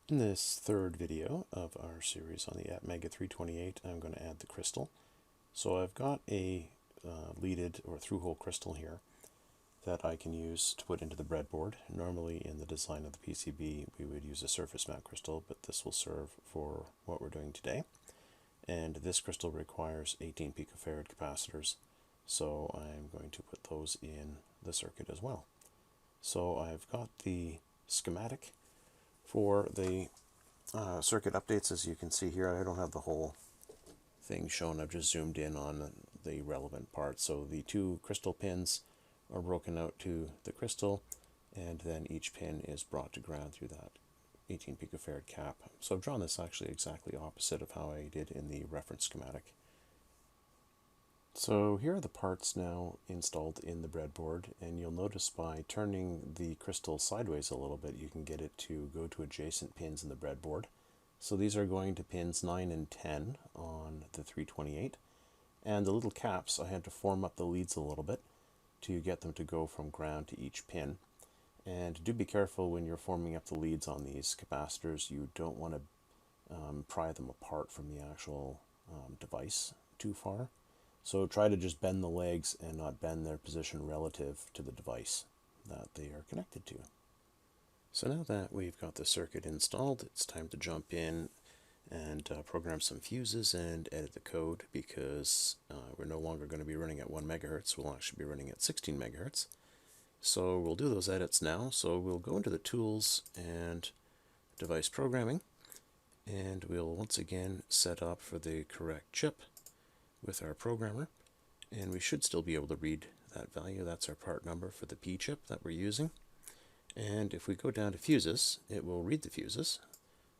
In this third video of our series on the ATmega328, I'm going to add the crystal. So I've got a leaded or through-hole crystal here that I can use to put into the breadboard. Normally in the design of the PCB we would use a surface mount crystal, but this will serve for what we're doing today. And this crystal requires 18 picofarad capacitors, so I'm going to put those in the circuit as well. So I've got the schematic for the circuit updates. As you can see here, I don't have the whole thing shown, I've just zoomed in on the relevant parts. So the two crystal pins are broken out to the crystal, and then each pin is brought to ground through that 18 picofarad cap. So I've drawn this actually exactly opposite of how I did in the reference schematic. So here are the parts now installed in the breadboard, and you'll notice by turning the crystal sideways a little bit you can get it to go to adjacent pins in the breadboard. So these are going to pins 9 and 10 on the 328, and the little caps I had to form up the leads a little bit to get them to go from ground to each pin. And do be careful when you're forming up the leads on these capacitors. You don't want to pry them apart from the actual device too far. So try to just bend the legs and not bend their position relative to the device that they are connected to. So now that we've got the circuit installed, it's time to jump in and program some fuses and edit the code, because we're no longer going to be running at 1 megahertz, we'll actually be running at 16 megahertz. So we'll do those edits now. So we'll go into the tools and device programming, and we'll once again set up for the correct chip with our programmer, and we should still be able to read that value. That's our part number for the P chip that we're using. And if we go down to fuses, it will read the fuses.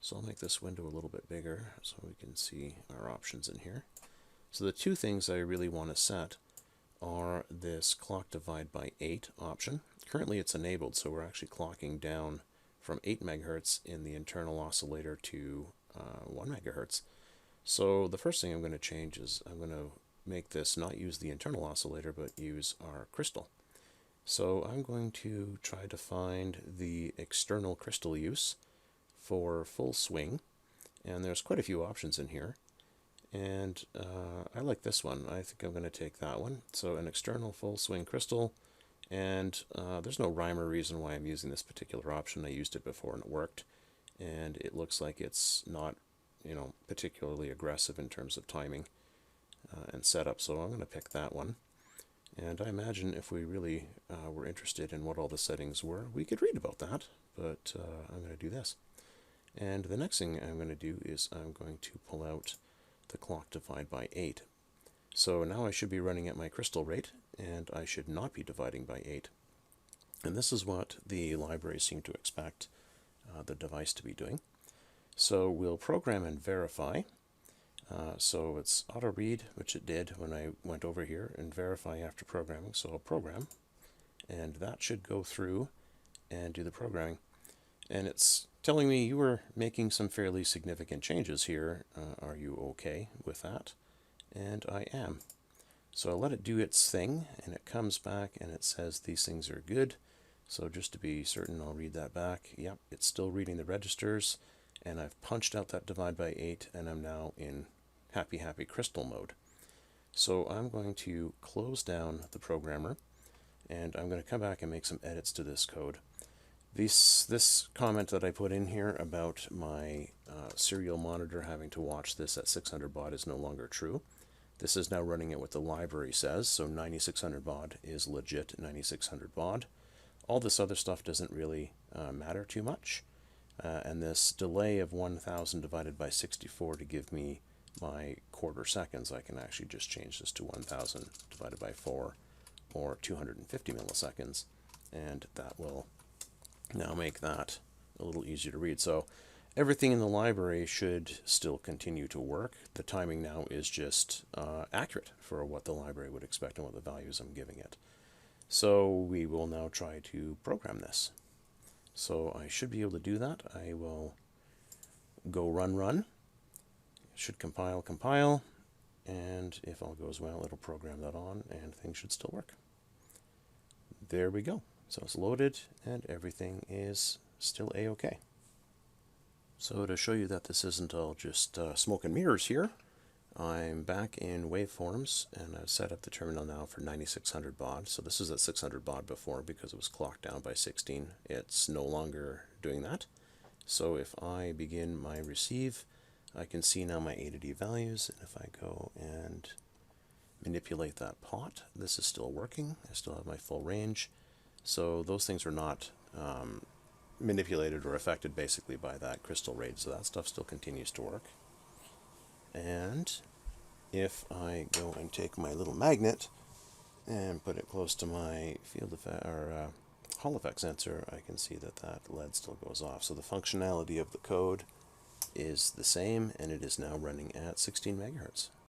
So I'll make this window a little bit bigger so we can see our options in here. So the two things I really want to set are this clock divide by 8 option. Currently it's enabled, so we're actually clocking down from 8 megahertz in the internal oscillator to 1 megahertz. So the first thing I'm going to change is I'm going to make this not use the internal oscillator but use our crystal. So I'm going to try to find the external crystal use for full swing, and there's quite a few options in here, and I like this one. I think I'm going to take that one. So an external full swing crystal, and there's no rhyme or reason why I'm using this particular option. I used it before and it worked, and it looks like it's not particularly aggressive in terms of timing and setup, so I'm going to pick that one. And I imagine if we really were interested in what all the settings were, we could read about that, but I'm going to do this. And the next thing I'm going to do is I'm going to pull out the clock divide by 8. So now I should be running at my crystal rate, and I should not be dividing by 8. And this is what the library seem to expect the device to be doing. So we'll program and verify. So it's auto read, which it did when I went over here, and verify after programming. So I'll program, and that should go through and do the programming. And it's telling me you were making some fairly significant changes here. Are you okay with that? And I am. So I'll let it do its thing, and it comes back and it says these things are good. So just to be certain, I'll read that back. Yep, it's still reading the registers. And I've punched out that divide by 8, and I'm now in happy crystal mode. So I'm going to close down the programmer, and I'm going to come back and make some edits to this code. This comment that I put in here about my serial monitor having to watch this at 600 baud is no longer true. This is now running at what the library says, so 9600 baud is legit 9600 baud. All this other stuff doesn't really matter too much. And this delay of 1000 divided by 64 to give me my quarter seconds, I can actually just change this to 1000 divided by 4, or 250 milliseconds, and that will now make that a little easier to read. So everything in the library should still continue to work. The timing now is just accurate for what the library would expect and what the values I'm giving it. So we will now try to program this. So I should be able to do that. I will go run. It should compile, and if all goes well, it'll program that on, and things should still work. There we go. So it's loaded, and everything is still A-OK. So to show you that this isn't all just smoke and mirrors here, I'm back in waveforms, and I've set up the terminal now for 9600 baud. So this is at 600 baud before because it was clocked down by 16. It's no longer doing that. So if I begin my receive, I can see now my A to D values, and if I go and manipulate that pot, this is still working. I still have my full range. So those things are not manipulated or affected basically by that crystal rate, so that stuff still continues to work. And if I go and take my little magnet and put it close to my field effect or Hall effect sensor, I can see that that LED still goes off. So the functionality of the code is the same, and it is now running at 16 megahertz.